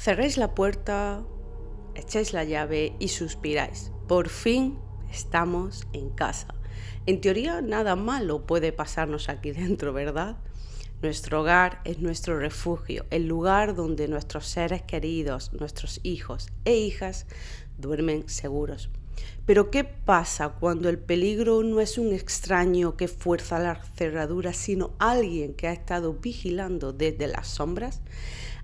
Cerréis la puerta, echáis la llave y suspiráis. Por fin estamos en casa. En teoría nada malo puede pasarnos aquí dentro, ¿verdad? Nuestro hogar es nuestro refugio, el lugar donde nuestros seres queridos, nuestros hijos e hijas duermen seguros. Pero ¿qué pasa cuando el peligro no es un extraño que fuerza las cerraduras, sino alguien que ha estado vigilando desde las sombras?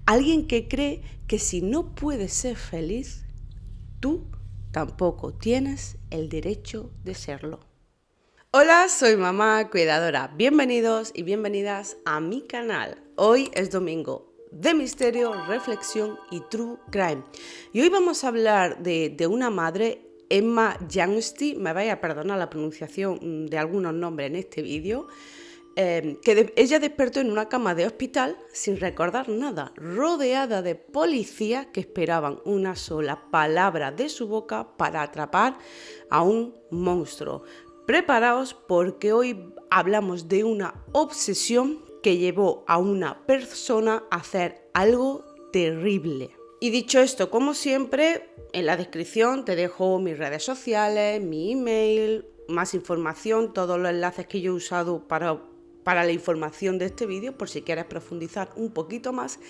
Alguien que cree que si no puedes ser feliz, tú tampoco tienes el derecho de serlo. Hola, soy Mamá Cuidadora. Bienvenidos y bienvenidas a mi canal. Hoy es domingo de misterio, reflexión y true crime. Y hoy vamos a hablar de una madre, Emma Youngstein, me vaya a perdonar la pronunciación de algunos nombres en este vídeo, ella despertó en una cama de hospital sin recordar nada, rodeada de policías que esperaban una sola palabra de su boca para atrapar a un monstruo. Preparaos porque hoy hablamos de una obsesión que llevó a una persona a hacer algo terrible. Y dicho esto, como siempre, en la descripción te dejo mis redes sociales, mi email, más información, todos los enlaces que yo he usado para la información de este vídeo, por si quieres profundizar un poquito más.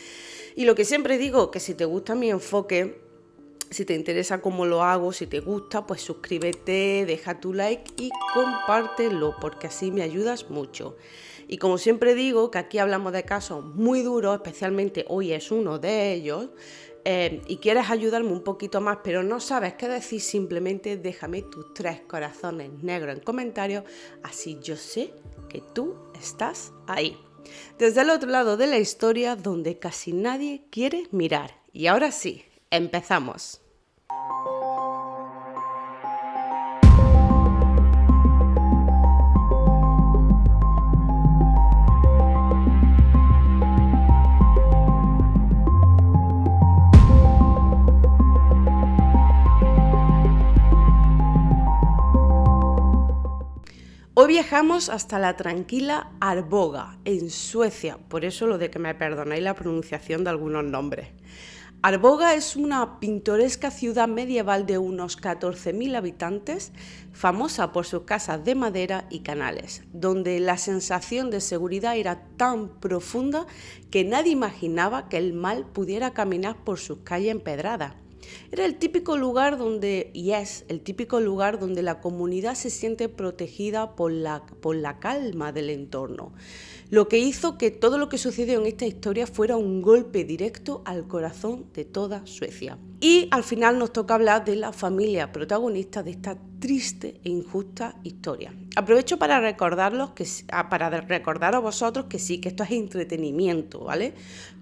Y lo que siempre digo, que si te gusta mi enfoque, si te interesa cómo lo hago, si te gusta, pues suscríbete, deja tu like y compártelo, porque así me ayudas mucho. Y como siempre digo, que aquí hablamos de casos muy duros, especialmente hoy es uno de ellos, y quieres ayudarme un poquito más, pero no sabes qué decir, simplemente déjame tus 3 corazones negros en comentarios, así yo sé que tú estás ahí. Desde el otro lado de la historia, donde casi nadie quiere mirar. Y ahora sí, empezamos. Hoy viajamos hasta la tranquila Arboga, en Suecia, por eso lo de que me perdonéis la pronunciación de algunos nombres. Arboga es una pintoresca ciudad medieval de unos 14.000 habitantes, famosa por sus casas de madera y canales, donde la sensación de seguridad era tan profunda que nadie imaginaba que el mal pudiera caminar por sus calles empedradas. Era el típico lugar donde, y es el típico lugar donde la comunidad se siente protegida por la calma del entorno, lo que hizo que todo lo que sucedió en esta historia fuera un golpe directo al corazón de toda Suecia. Y al final nos toca hablar de la familia protagonista de esta triste e injusta historia. Aprovecho para recordar a vosotros que sí, que esto es entretenimiento, ¿vale?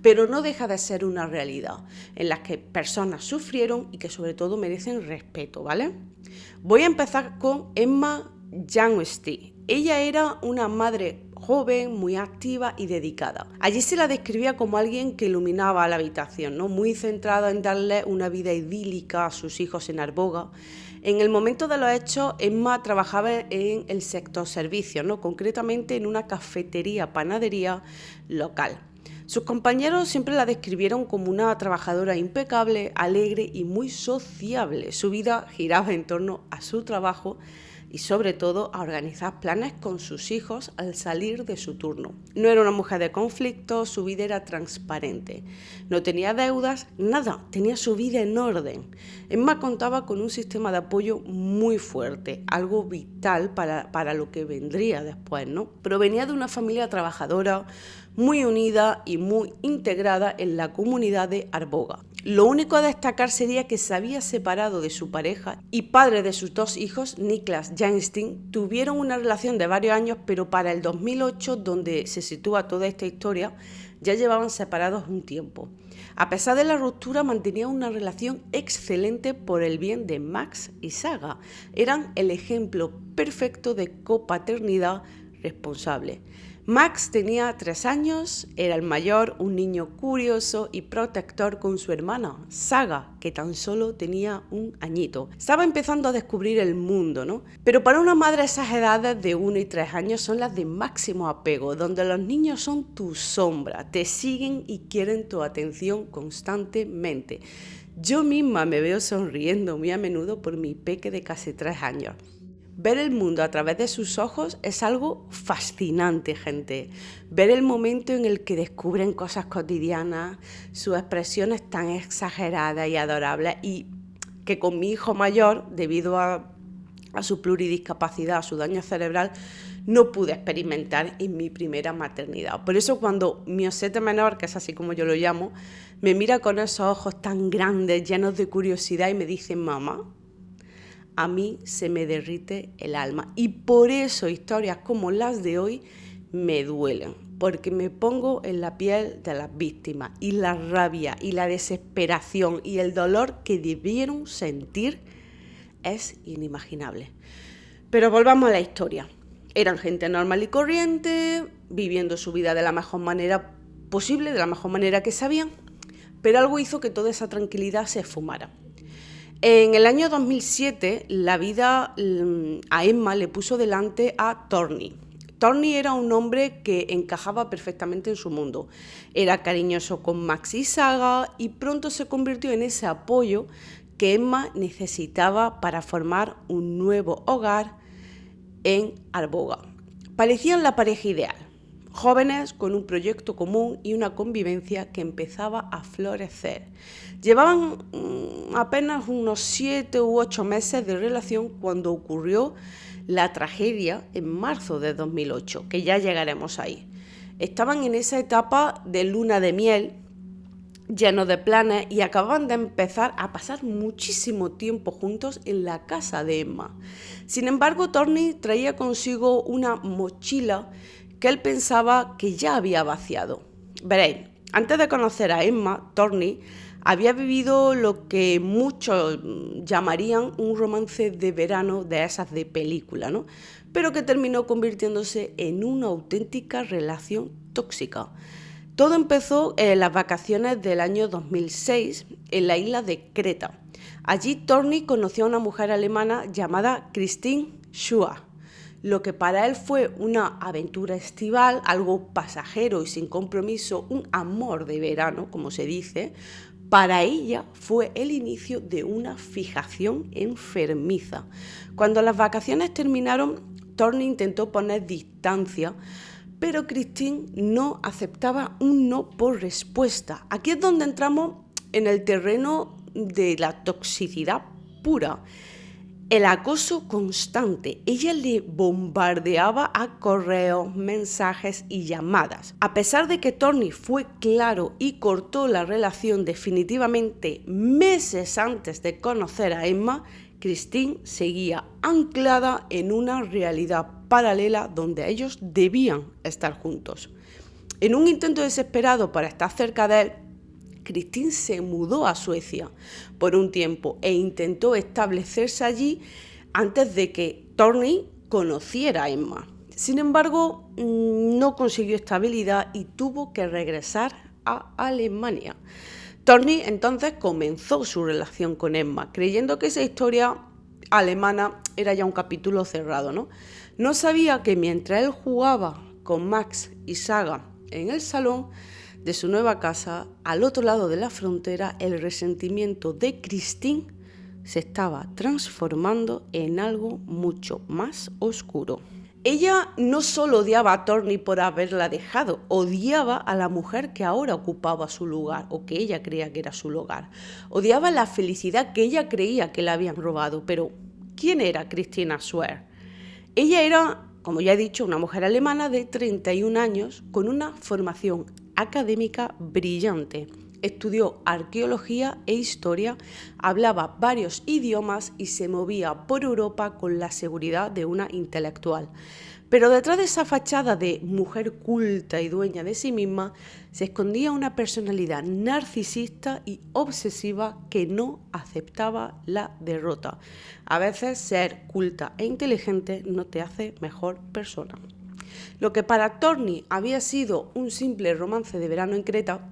Pero no deja de ser una realidad en la que personas sufrieron y que sobre todo merecen respeto, ¿vale? Voy a empezar con Emma Youngstein. Ella era una madre joven, muy activa y dedicada. Allí se la describía como alguien que iluminaba la habitación, ¿no? Muy centrada en darle una vida idílica a sus hijos en Arboga. En el momento de los hechos, Emma trabajaba en el sector servicios, ¿no? Concretamente en una cafetería, panadería local. Sus compañeros siempre la describieron como una trabajadora impecable, alegre y muy sociable. Su vida giraba en torno a su trabajo y sobre todo a organizar planes con sus hijos al salir de su turno. No era una mujer de conflictos, su vida era transparente. No tenía deudas, nada, tenía su vida en orden. Emma contaba con un sistema de apoyo muy fuerte, algo vital para lo que vendría después, ¿no? Provenía de una familia trabajadora, muy unida y muy integrada en la comunidad de Arboga. Lo único a destacar sería que se había separado de su pareja y padre de sus 2 hijos, Niklas Youngstein, tuvieron una relación de varios años, pero para el 2008, donde se sitúa toda esta historia, ya llevaban separados un tiempo. A pesar de la ruptura, mantenían una relación excelente por el bien de Max y Saga. Eran el ejemplo perfecto de copaternidad responsable. Max tenía 3 años, era el mayor, un niño curioso y protector con su hermana, Saga, que tan solo tenía un añito. Estaba empezando a descubrir el mundo, ¿no? Pero para una madre esas edades de 1 y 3 años son las de máximo apego, donde los niños son tu sombra, te siguen y quieren tu atención constantemente. Yo misma me veo sonriendo muy a menudo por mi peque de casi 3 años. Ver el mundo a través de sus ojos es algo fascinante, gente. Ver el momento en el que descubren cosas cotidianas, sus expresiones tan exageradas y adorables, y que con mi hijo mayor, debido a su pluridiscapacidad, a su daño cerebral, no pude experimentar en mi primera maternidad. Por eso cuando mi osete menor, que es así como yo lo llamo, me mira con esos ojos tan grandes, llenos de curiosidad y me dice: mamá, a mí se me derrite el alma. Y por eso historias como las de hoy me duelen, porque me pongo en la piel de las víctimas y la rabia y la desesperación y el dolor que debieron sentir es inimaginable. Pero volvamos a la historia. Eran gente normal y corriente, viviendo su vida de la mejor manera posible, de la mejor manera que sabían, pero algo hizo que toda esa tranquilidad se esfumara. En el año 2007, la vida a Emma le puso delante a Torny. Torny era un hombre que encajaba perfectamente en su mundo. Era cariñoso con Max y Saga y pronto se convirtió en ese apoyo que Emma necesitaba para formar un nuevo hogar en Arboga. Parecían la pareja ideal. Jóvenes con un proyecto común y una convivencia que empezaba a florecer. Llevaban apenas unos 7 u 8 meses de relación cuando ocurrió la tragedia en marzo de 2008, que ya llegaremos ahí. Estaban en esa etapa de luna de miel, llenos de planes, y acababan de empezar a pasar muchísimo tiempo juntos en la casa de Emma. Sin embargo, Torny traía consigo una mochila que él pensaba que ya había vaciado. Veréis, antes de conocer a Emma, Torny había vivido lo que muchos llamarían un romance de verano de esas de película, ¿no? Pero que terminó convirtiéndose en una auténtica relación tóxica. Todo empezó en las vacaciones del año 2006 en la isla de Creta. Allí Torny conoció a una mujer alemana llamada Christine Schua. Lo que para él fue una aventura estival, algo pasajero y sin compromiso, un amor de verano, como se dice, para ella fue el inicio de una fijación enfermiza. Cuando las vacaciones terminaron, Torny intentó poner distancia, pero Christine no aceptaba un no por respuesta. Aquí es donde entramos en el terreno de la toxicidad pura. El acoso constante. Ella le bombardeaba a correos, mensajes y llamadas. A pesar de que Torny fue claro y cortó la relación definitivamente meses antes de conocer a Emma, Christine seguía anclada en una realidad paralela donde ellos debían estar juntos. En un intento desesperado para estar cerca de él, Christine se mudó a Suecia por un tiempo e intentó establecerse allí antes de que Torny conociera a Emma. Sin embargo, no consiguió estabilidad y tuvo que regresar a Alemania. Torny entonces comenzó su relación con Emma, creyendo que esa historia alemana era ya un capítulo cerrado, ¿no? No sabía que mientras él jugaba con Max y Saga en el salón de su nueva casa, al otro lado de la frontera, el resentimiento de Christine se estaba transformando en algo mucho más oscuro. Ella no solo odiaba a Torny por haberla dejado, odiaba a la mujer que ahora ocupaba su lugar, o que ella creía que era su lugar. Odiaba la felicidad que ella creía que le habían robado. Pero, ¿quién era Christina Schwer? Ella era, como ya he dicho, una mujer alemana de 31 años con una formación académica brillante. Estudió arqueología e historia, hablaba varios idiomas y se movía por Europa con la seguridad de una intelectual. Pero detrás de esa fachada de mujer culta y dueña de sí misma, se escondía una personalidad narcisista y obsesiva que no aceptaba la derrota. A veces ser culta e inteligente no te hace mejor persona. Lo que para Torni había sido un simple romance de verano en Creta,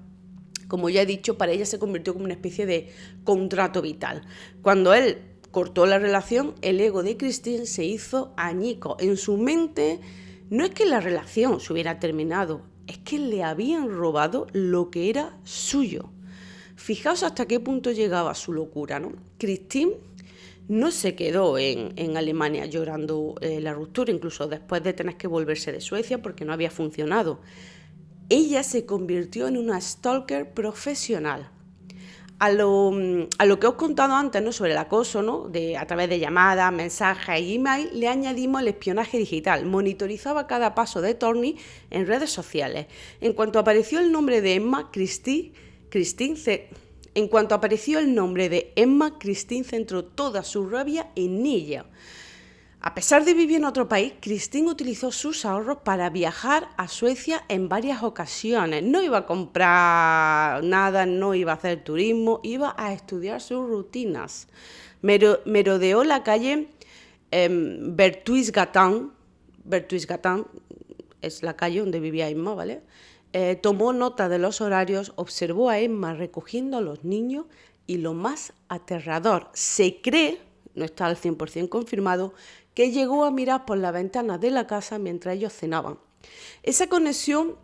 como ya he dicho, para ella se convirtió como una especie de contrato vital. Cuando él cortó la relación, el ego de Christine se hizo añicos. En su mente no es que la relación se hubiera terminado, es que le habían robado lo que era suyo. Fijaos hasta qué punto llegaba su locura, ¿no? Christine no se quedó en Alemania llorando la ruptura, incluso después de tener que volverse de Suecia porque no había funcionado. Ella se convirtió en una stalker profesional. A lo que os he contado antes, ¿no?, sobre el acoso, ¿no?, a través de llamadas, mensajes y email, le añadimos el espionaje digital. Monitorizaba cada paso de Torni en redes sociales. En cuanto apareció el nombre de Emma, Christine centró toda su rabia en ella. A pesar de vivir en otro país, Christine utilizó sus ahorros para viajar a Suecia en varias ocasiones. No iba a comprar nada, no iba a hacer turismo, iba a estudiar sus rutinas. Merodeó la calle Bertuisgatan es la calle donde vivía Emma, ¿vale? Tomó nota de los horarios, observó a Emma recogiendo a los niños y lo más aterrador, se cree, no está al 100% confirmado, que llegó a mirar por la ventana de la casa mientras ellos cenaban. Esa conexión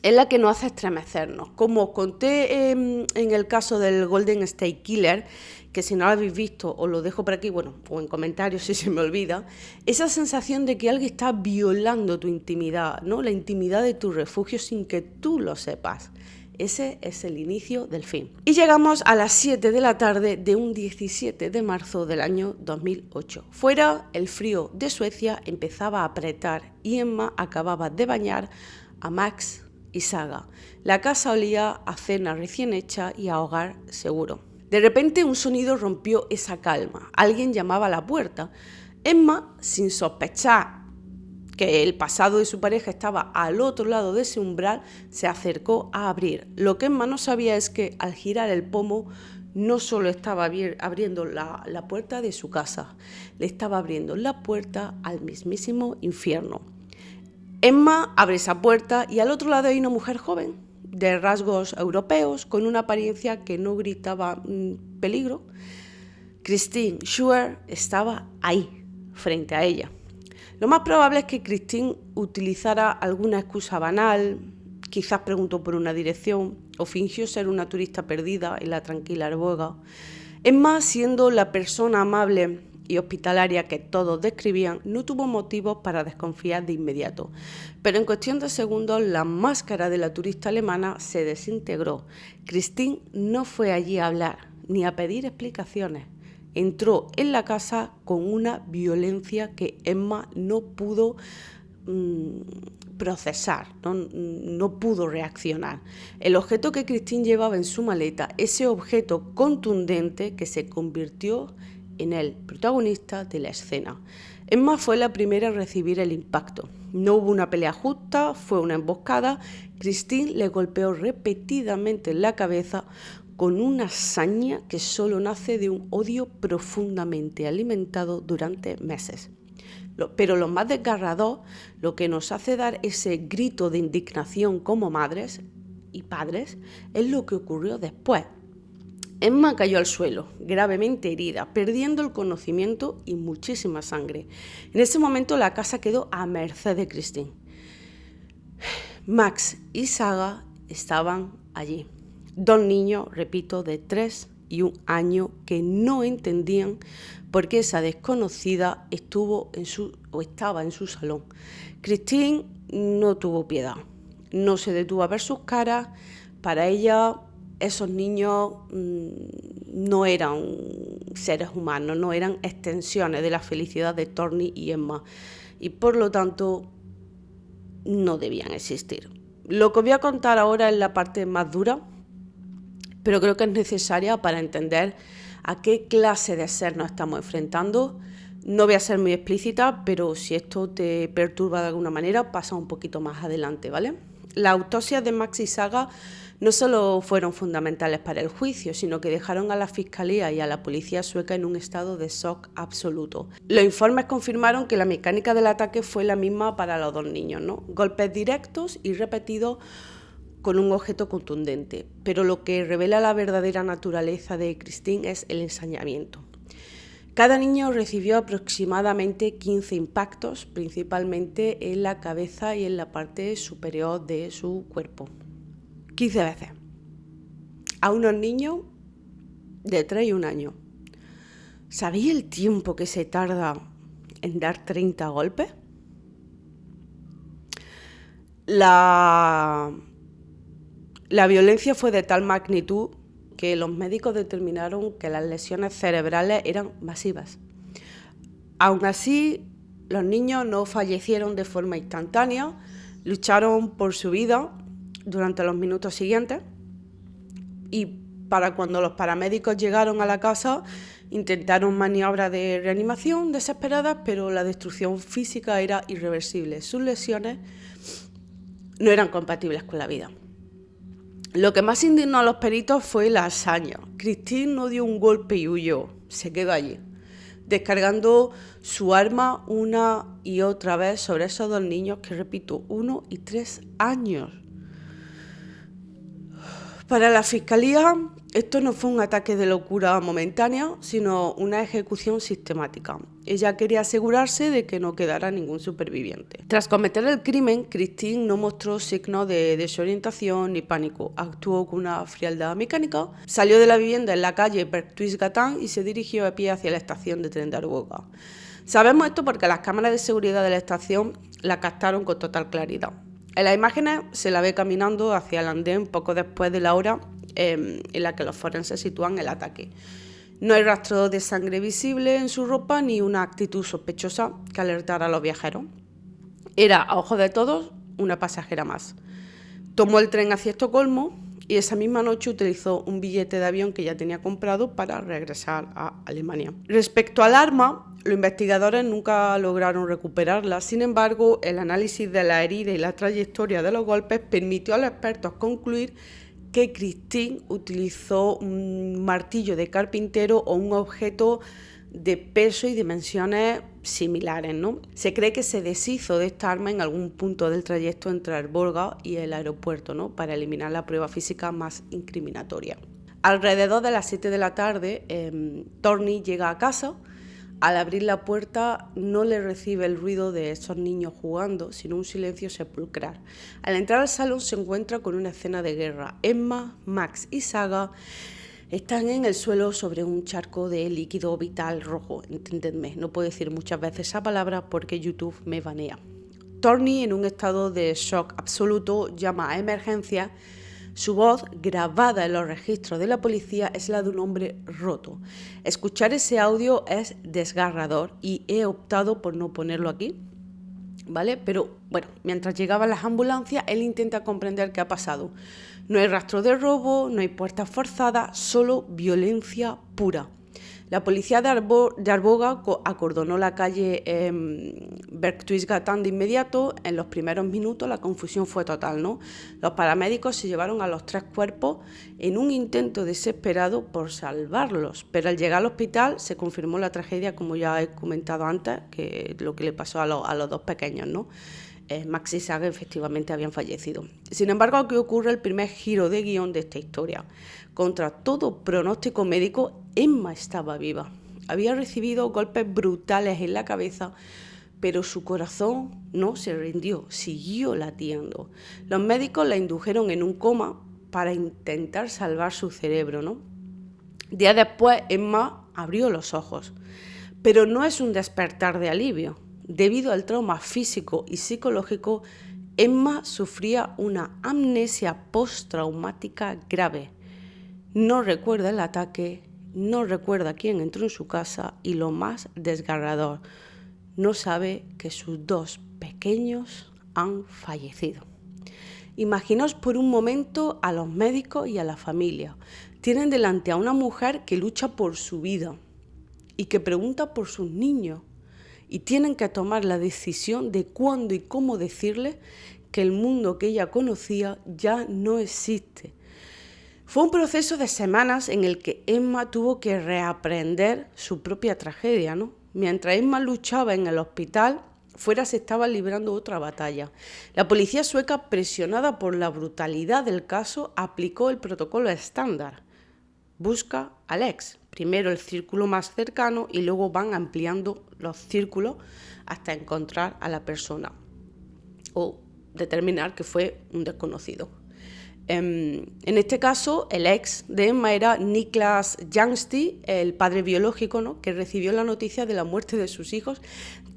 es la que nos hace estremecernos. Como os conté en el caso del Golden State Killer, que si no lo habéis visto os lo dejo por aquí, bueno, o en comentarios si se me olvida, esa sensación de que alguien está violando tu intimidad, ¿no?, la intimidad de tu refugio sin que tú lo sepas. Ese es el inicio del fin. Y llegamos a las 7 de la tarde de un 17 de marzo del año 2008. Fuera, el frío de Suecia empezaba a apretar y Emma acababa de bañar a Max y Saga. La casa olía a cena recién hecha y a hogar seguro. De repente un sonido rompió esa calma. Alguien llamaba a la puerta. Emma, sin sospechar que el pasado de su pareja estaba al otro lado de ese umbral, se acercó a abrir. Lo que Emma no sabía es que al girar el pomo no solo estaba abriendo la puerta de su casa, le estaba abriendo la puerta al mismísimo infierno. Emma abre esa puerta y al otro lado hay una mujer joven, de rasgos europeos, con una apariencia que no gritaba peligro. Christine Schuer estaba ahí, frente a ella. Lo más probable es que Christine utilizara alguna excusa banal, quizás preguntó por una dirección o fingió ser una turista perdida en la tranquila Arboga. Emma, siendo la persona amable y hospitalaria que todos describían, no tuvo motivos para desconfiar de inmediato. Pero en cuestión de segundos, la máscara de la turista alemana se desintegró. Christine no fue allí a hablar ni a pedir explicaciones. Entró en la casa con una violencia que Emma no pudo procesar, no pudo reaccionar. El objeto que Christine llevaba en su maleta, ese objeto contundente que se convirtió en el protagonista de la escena. Emma fue la primera a recibir el impacto. No hubo una pelea justa, fue una emboscada. Christine le golpeó repetidamente en la cabeza con una saña que solo nace de un odio profundamente alimentado durante meses. Pero lo más desgarrador, lo que nos hace dar ese grito de indignación como madres y padres, es lo que ocurrió después. Emma cayó al suelo, gravemente herida, perdiendo el conocimiento y muchísima sangre. En ese momento la casa quedó a merced de Christine. Max y Saga estaban allí. Dos niños, repito, de 3 y 1 año que no entendían por qué esa desconocida estaba en su salón. Christine no tuvo piedad, no se detuvo a ver sus caras. Para ella, esos niños no eran seres humanos, no eran extensiones de la felicidad de Torni y Emma, y por lo tanto no debían existir. Lo que os voy a contar ahora es la parte más dura, pero creo que es necesaria para entender a qué clase de ser nos estamos enfrentando. No voy a ser muy explícita, pero si esto te perturba de alguna manera, pasa un poquito más adelante, ¿vale? Las autopsias de Max y Saga no solo fueron fundamentales para el juicio, sino que dejaron a la Fiscalía y a la policía sueca en un estado de shock absoluto. Los informes confirmaron que la mecánica del ataque fue la misma para los dos niños, ¿no? Golpes directos y repetidos con un objeto contundente, pero lo que revela la verdadera naturaleza de Christine es el ensañamiento. Cada niño recibió aproximadamente 15 impactos, principalmente en la cabeza y en la parte superior de su cuerpo. 15 veces. A unos niños de 3 y 1 año. ¿Sabéis el tiempo que se tarda en dar 30 golpes? La violencia fue de tal magnitud que los médicos determinaron que las lesiones cerebrales eran masivas. Aún así, los niños no fallecieron de forma instantánea, lucharon por su vida durante los minutos siguientes y para cuando los paramédicos llegaron a la casa intentaron maniobras de reanimación desesperadas, pero la destrucción física era irreversible. Sus lesiones no eran compatibles con la vida. Lo que más indignó a los peritos fue la hazaña. Christine no dio un golpe y huyó, se quedó allí, descargando su arma una y otra vez sobre esos dos niños que, repito, 1 y 3 años. Para la Fiscalía, esto no fue un ataque de locura momentánea, sino una ejecución sistemática. Ella quería asegurarse de que no quedara ningún superviviente. Tras cometer el crimen, Christine no mostró signos de desorientación ni pánico. Actuó con una frialdad mecánica, salió de la vivienda en la calle Berchtesgaden y se dirigió a pie hacia la estación de tren de Arboga. Sabemos esto porque las cámaras de seguridad de la estación la captaron con total claridad. En las imágenes se la ve caminando hacia el andén poco después de la hora en la que los forenses sitúan el ataque. No hay rastro de sangre visible en su ropa ni una actitud sospechosa que alertara a los viajeros. Era, a ojos de todos, una pasajera más. Tomó el tren hacia Estocolmo y esa misma noche utilizó un billete de avión que ya tenía comprado para regresar a Alemania. Respecto al arma, los investigadores nunca lograron recuperarla. Sin embargo, el análisis de la herida y la trayectoria de los golpes permitió a los expertos concluir que Christine utilizó un martillo de carpintero o un objeto de peso y dimensiones similares, ¿no? Se cree que se deshizo de esta arma en algún punto del trayecto entre Arboga y el aeropuerto, ¿no? Para eliminar la prueba física más incriminatoria. Alrededor de las 7 de la tarde, Torny llega a casa. Al abrir la puerta no le recibe el ruido de esos niños jugando, sino un silencio sepulcral. Al entrar al salón se encuentra con una escena de guerra. Emma, Max y Saga están en el suelo sobre un charco de líquido vital rojo. Entendedme, no puedo decir muchas veces esa palabra porque YouTube me banea. Torny, en un estado de shock absoluto, llama a emergencia. Su voz, grabada en los registros de la policía, es la de un hombre roto. Escuchar ese audio es desgarrador y he optado por no ponerlo aquí, ¿vale? Pero bueno, mientras llegaban las ambulancias, él intenta comprender qué ha pasado. No hay rastro de robo, no hay puertas forzadas, solo violencia pura. La policía de Arboga acordonó la calle Berchtesgaden de inmediato. En los primeros minutos la confusión fue total, ¿no? Los paramédicos se llevaron a los 3 cuerpos en un intento desesperado por salvarlos, pero al llegar al hospital se confirmó la tragedia, como ya he comentado antes, que lo que le pasó a los 2 pequeños, ¿no? Max y Saga efectivamente habían fallecido. Sin embargo, aquí ocurre el primer giro de guión de esta historia. Contra todo pronóstico médico, Emma estaba viva. Había recibido golpes brutales en la cabeza, pero su corazón no se rindió, siguió latiendo. Los médicos la indujeron en un coma para intentar salvar su cerebro, ¿no? Días después, Emma abrió los ojos, pero no es un despertar de alivio. Debido al trauma físico y psicológico, Emma sufría una amnesia postraumática grave. No recuerda el ataque, no recuerda quién entró en su casa y lo más desgarrador, no sabe que sus 2 pequeños han fallecido. Imaginaos por un momento a los médicos y a la familia. Tienen delante a una mujer que lucha por su vida y que pregunta por sus niños. Y tienen que tomar la decisión de cuándo y cómo decirle que el mundo que ella conocía ya no existe. Fue un proceso de semanas en el que Emma tuvo que reaprender su propia tragedia, ¿no? Mientras Emma luchaba en el hospital, fuera se estaba librando otra batalla. La policía sueca, presionada por la brutalidad del caso, aplicó el protocolo estándar. Busca al ex, primero el círculo más cercano y luego van ampliando los círculos hasta encontrar a la persona o determinar que fue un desconocido. En este caso, el ex de Emma era Niklas Ljungqvist, el padre biológico, ¿no?, que recibió la noticia de la muerte de sus hijos,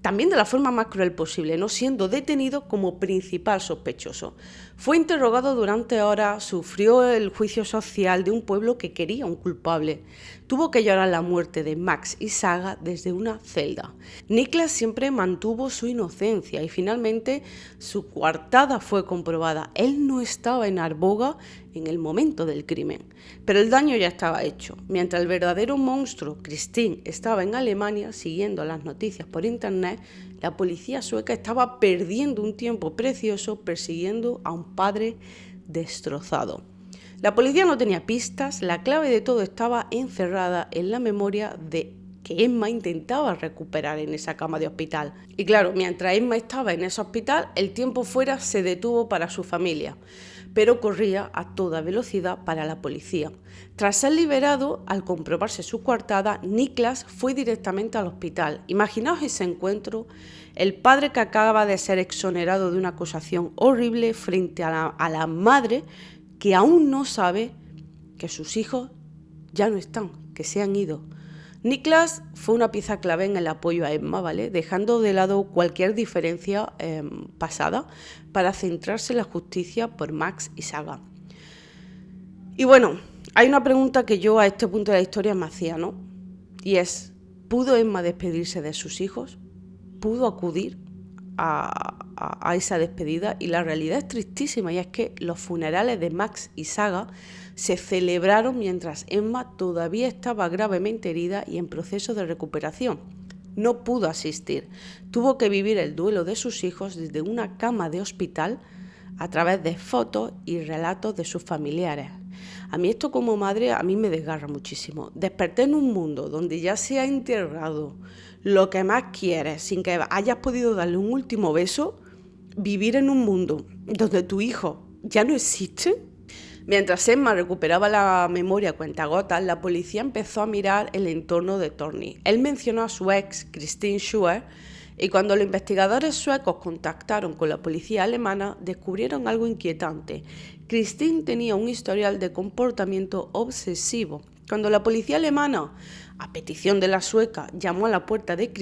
también de la forma más cruel posible, no siendo detenido como principal sospechoso. Fue interrogado durante horas, sufrió el juicio social de un pueblo que quería un culpable. Tuvo que llorar la muerte de Max y Saga desde una celda. Niklas siempre mantuvo su inocencia y finalmente su coartada fue comprobada. Él no estaba en Arboga en el momento del crimen, pero el daño ya estaba hecho. Mientras el verdadero monstruo, Kristin, estaba en Alemania siguiendo las noticias por internet, la policía sueca estaba perdiendo un tiempo precioso persiguiendo a un padre destrozado. La policía no tenía pistas, la clave de todo estaba encerrada en la memoria de que Emma intentaba recuperar en esa cama de hospital. Y claro, mientras Emma estaba en ese hospital, el tiempo fuera se detuvo para su familia, pero corría a toda velocidad para la policía. Tras ser liberado, al comprobarse su coartada, Niklas fue directamente al hospital. Imaginaos ese encuentro, el padre que acaba de ser exonerado de una acusación horrible frente a la madre que aún no sabe que sus hijos ya no están, que se han ido. Niklas fue una pieza clave en el apoyo a Emma, ¿vale?, dejando de lado cualquier diferencia pasada para centrarse en la justicia por Max y Saga. Y bueno, hay una pregunta que yo a este punto de la historia me hacía, ¿no? Y es, ¿pudo Emma despedirse de sus hijos? ¿Pudo acudir a esa despedida? Y la realidad es tristísima, y es que los funerales de Max y Saga se celebraron mientras Emma todavía estaba gravemente herida y en proceso de recuperación. No pudo asistir, tuvo que vivir el duelo de sus hijos desde una cama de hospital a través de fotos y relatos de sus familiares. A mí esto como madre a mí me desgarra muchísimo. Desperté en un mundo donde ya se ha enterrado lo que más quieres sin que hayas podido darle un último beso, vivir en un mundo donde tu hijo ya no existe. Mientras Emma recuperaba la memoria a cuentagotas, la policía empezó a mirar el entorno de Torny. Él mencionó a su ex, Kristin Schuer, y cuando los investigadores suecos contactaron con la policía alemana, descubrieron algo inquietante. Kristin tenía un historial de comportamiento obsesivo. Cuando la policía alemana, a petición de la sueca, llamó a la puerta de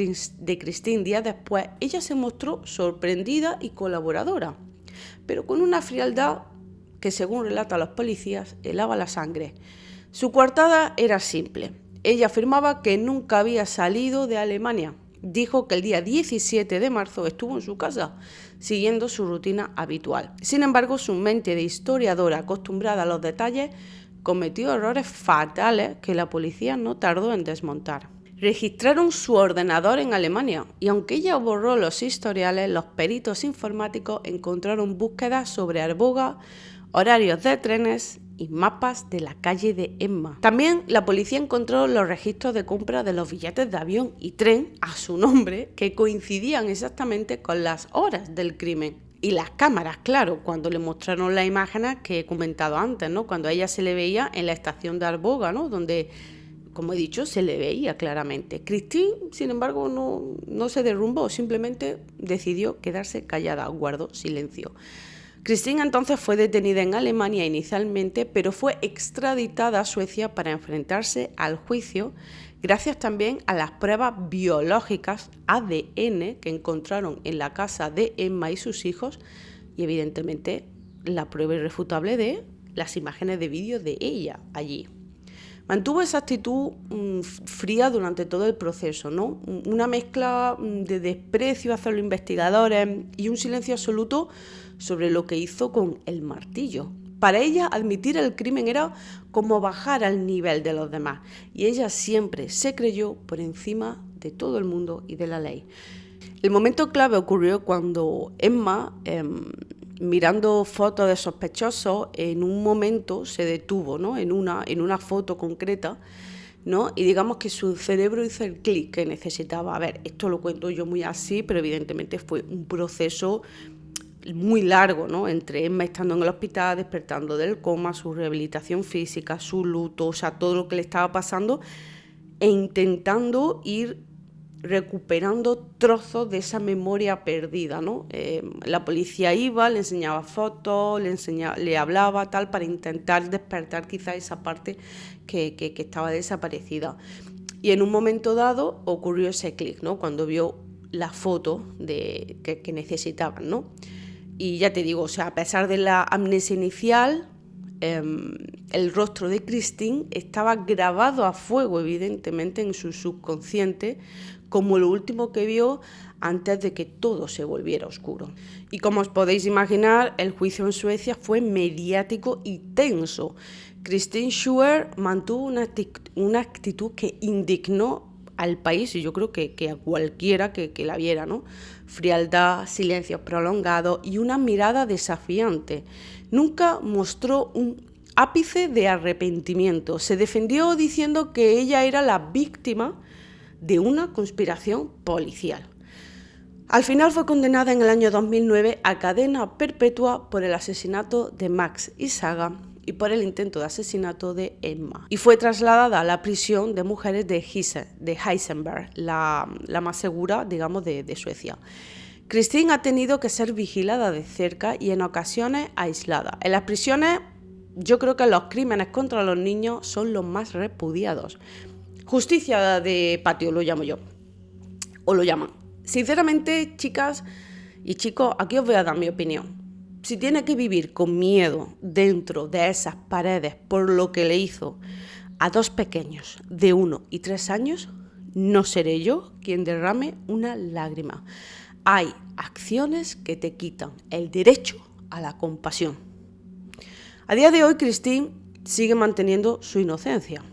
Kristin días después, ella se mostró sorprendida y colaboradora, pero con una frialdad que, según relatan los policías, helaba la sangre. Su coartada era simple. Ella afirmaba que nunca había salido de Alemania. Dijo que el día 17 de marzo estuvo en su casa, siguiendo su rutina habitual. Sin embargo, su mente de historiadora acostumbrada a los detalles cometió errores fatales que la policía no tardó en desmontar. Registraron su ordenador en Alemania y aunque ella borró los historiales, los peritos informáticos encontraron búsquedas sobre Arboga, horarios de trenes y mapas de la calle de Emma. También la policía encontró los registros de compra de los billetes de avión y tren a su nombre que coincidían exactamente con las horas del crimen. Y las cámaras, claro, cuando le mostraron las imágenes que he comentado antes, ¿no?, cuando a ella se le veía en la estación de Arboga, ¿no?, donde, como he dicho, se le veía claramente. Kristin, sin embargo, no se derrumbó, simplemente decidió quedarse callada, guardó silencio. Kristin entonces fue detenida en Alemania inicialmente, pero fue extraditada a Suecia para enfrentarse al juicio, gracias también a las pruebas biológicas ADN que encontraron en la casa de Emma y sus hijos y evidentemente la prueba irrefutable de las imágenes de vídeo de ella allí. Mantuvo esa actitud fría durante todo el proceso, ¿no? Una mezcla de desprecio hacia los investigadores y un silencio absoluto sobre lo que hizo con el martillo. Para ella, admitir el crimen era como bajar al nivel de los demás, y ella siempre se creyó por encima de todo el mundo y de la ley. El momento clave ocurrió cuando Emma mirando fotos de sospechosos, en un momento se detuvo, ¿no? en una foto concreta, ¿no? Y digamos que su cerebro hizo el clic que necesitaba. A ver, esto lo cuento yo muy así, pero evidentemente fue un proceso muy largo, ¿no? Entre Emma estando en el hospital, despertando del coma, su rehabilitación física, su luto, o sea, todo lo que le estaba pasando, e intentando ir recuperando trozos de esa memoria perdida, ¿no? La policía iba, le enseñaba fotos, le hablaba, tal, para intentar despertar quizá esa parte que estaba desaparecida. Y en un momento dado ocurrió ese clic, ¿no? Cuando vio la foto que necesitaban, ¿no? Y ya te digo, o sea, a pesar de la amnesia inicial, el rostro de Christine estaba grabado a fuego, evidentemente, en su subconsciente, como lo último que vio antes de que todo se volviera oscuro. Y como os podéis imaginar, el juicio en Suecia fue mediático y tenso. Christine Schuer mantuvo una actitud que indignó al país, y yo creo que a cualquiera que la viera, ¿no? Frialdad, silencios prolongados y una mirada desafiante. Nunca mostró un ápice de arrepentimiento. Se defendió diciendo que ella era la víctima de una conspiración policial. Al final fue condenada en el año 2009 a cadena perpetua por el asesinato de Max y Saga y por el intento de asesinato de Emma. Y fue trasladada a la prisión de mujeres de Heisenberg, la más segura, digamos, de Suecia. Christine ha tenido que ser vigilada de cerca y en ocasiones aislada. En las prisiones, yo creo que los crímenes contra los niños son los más repudiados. Justicia de patio lo llamo yo, o lo llaman. Sinceramente, chicas y chicos, aquí os voy a dar mi opinión. Si tiene que vivir con miedo dentro de esas paredes por lo que le hizo a dos pequeños de 1 y 3 años, no seré yo quien derrame una lágrima. Hay acciones que te quitan el derecho a la compasión. A día de hoy, Christine sigue manteniendo su inocencia.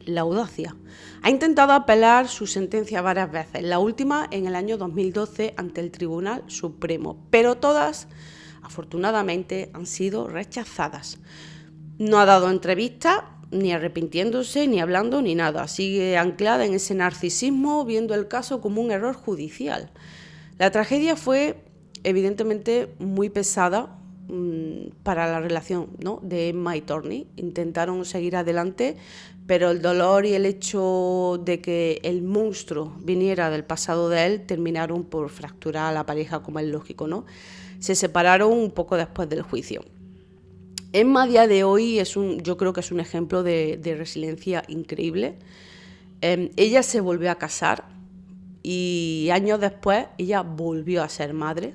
La audacia. Ha intentado apelar su sentencia varias veces, la última en el año 2012 ante el Tribunal Supremo, pero todas, afortunadamente, han sido rechazadas. No ha dado entrevistas, ni arrepintiéndose, ni hablando, ni nada. Sigue anclada en ese narcisismo, viendo el caso como un error judicial. La tragedia fue, evidentemente, muy pesada para la relación, ¿no?, de Emma y Tony. Intentaron seguir adelante, pero el dolor y el hecho de que el monstruo viniera del pasado de él terminaron por fracturar a la pareja, como es lógico, ¿no? Se separaron un poco después del juicio. Emma a día de hoy yo creo que es un ejemplo de resiliencia increíble. Ella se volvió a casar y años después ella volvió a ser madre.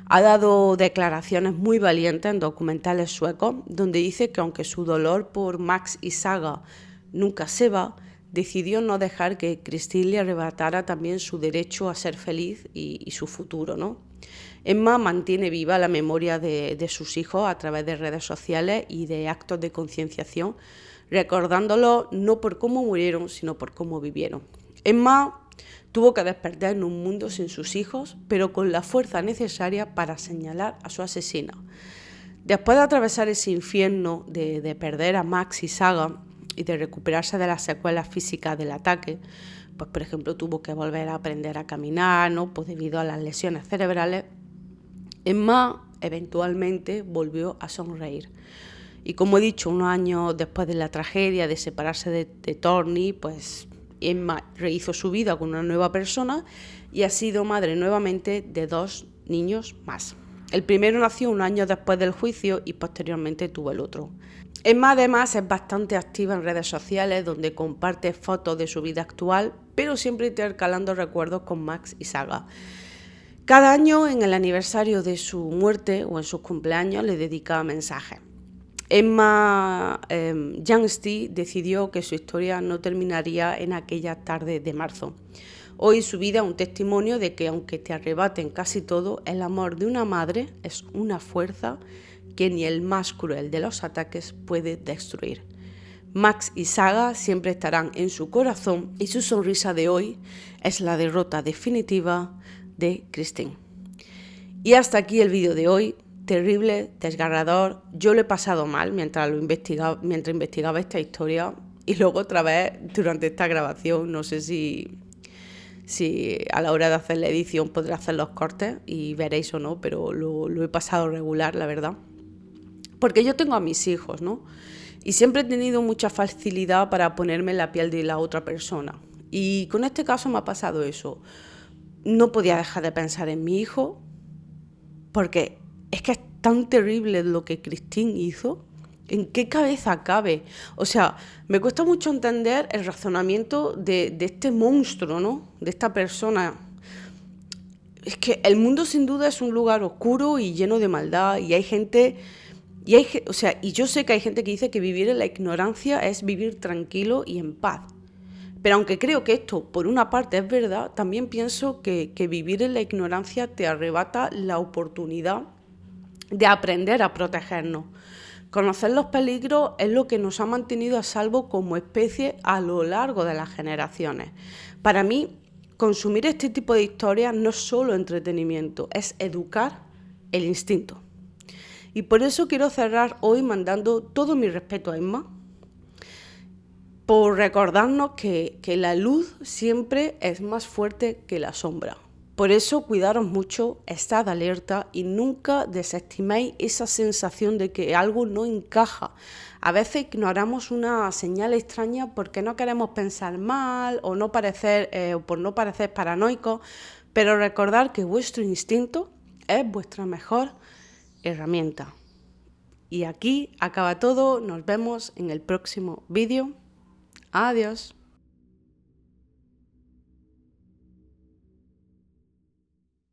Ha dado declaraciones muy valientes en documentales suecos, donde dice que aunque su dolor por Max y Saga nunca se va, decidió no dejar que Christine le arrebatara también su derecho a ser feliz y su futuro, ¿no? Emma mantiene viva la memoria de sus hijos a través de redes sociales y de actos de concienciación, recordándolos no por cómo murieron, sino por cómo vivieron. Emma tuvo que despertar en un mundo sin sus hijos, pero con la fuerza necesaria para señalar a su asesina. Después de atravesar ese infierno de perder a Max y Saga y de recuperarse de las secuelas físicas del ataque, pues por ejemplo tuvo que volver a aprender a caminar, ¿no?, pues debido a las lesiones cerebrales. Emma eventualmente volvió a sonreír. Y como he dicho, unos años después de la tragedia de separarse de Tony, pues Emma rehizo su vida con una nueva persona y ha sido madre nuevamente de 2 niños más. El primero nació un año después del juicio y posteriormente tuvo el otro. Emma además es bastante activa en redes sociales, donde comparte fotos de su vida actual, pero siempre intercalando recuerdos con Max y Saga. Cada año, en el aniversario de su muerte o en sus cumpleaños, le dedica mensajes. Emma Youngsti decidió que su historia no terminaría en aquella tarde de marzo. Hoy su vida es un testimonio de que, aunque te arrebaten casi todo, el amor de una madre es una fuerza que ni el más cruel de los ataques puede destruir. Max y Saga siempre estarán en su corazón y su sonrisa de hoy es la derrota definitiva de Christine. Y hasta aquí el vídeo de hoy. terrible, desgarrador. Yo lo he pasado mal mientras investigaba esta historia, y luego otra vez durante esta grabación, no sé si a la hora de hacer la edición podré hacer los cortes y veréis o no, pero lo he pasado regular, la verdad. Porque yo tengo a mis hijos, ¿no? Y siempre he tenido mucha facilidad para ponerme en la piel de la otra persona. Y con este caso me ha pasado eso. No podía dejar de pensar en mi hijo, porque es que es tan terrible lo que Christine hizo. ¿En qué cabeza cabe? O sea, me cuesta mucho entender el razonamiento de este monstruo, ¿no? De esta persona. Es que el mundo sin duda es un lugar oscuro y lleno de maldad, y hay gente... Y yo sé que hay gente que dice que vivir en la ignorancia es vivir tranquilo y en paz. Pero aunque creo que esto, por una parte, es verdad, también pienso que vivir en la ignorancia te arrebata la oportunidad de aprender a protegernos. Conocer los peligros es lo que nos ha mantenido a salvo como especie a lo largo de las generaciones. Para mí, consumir este tipo de historias no es solo entretenimiento, es educar el instinto. Y por eso quiero cerrar hoy mandando todo mi respeto a Emma, por recordarnos que la luz siempre es más fuerte que la sombra. Por eso cuidaros mucho, estad alerta y nunca desestiméis esa sensación de que algo no encaja. A veces ignoramos una señal extraña porque no queremos pensar mal o por no parecer paranoicos, pero recordad que vuestro instinto es vuestra mejor herramienta. Y aquí acaba todo, nos vemos en el próximo vídeo. Adiós.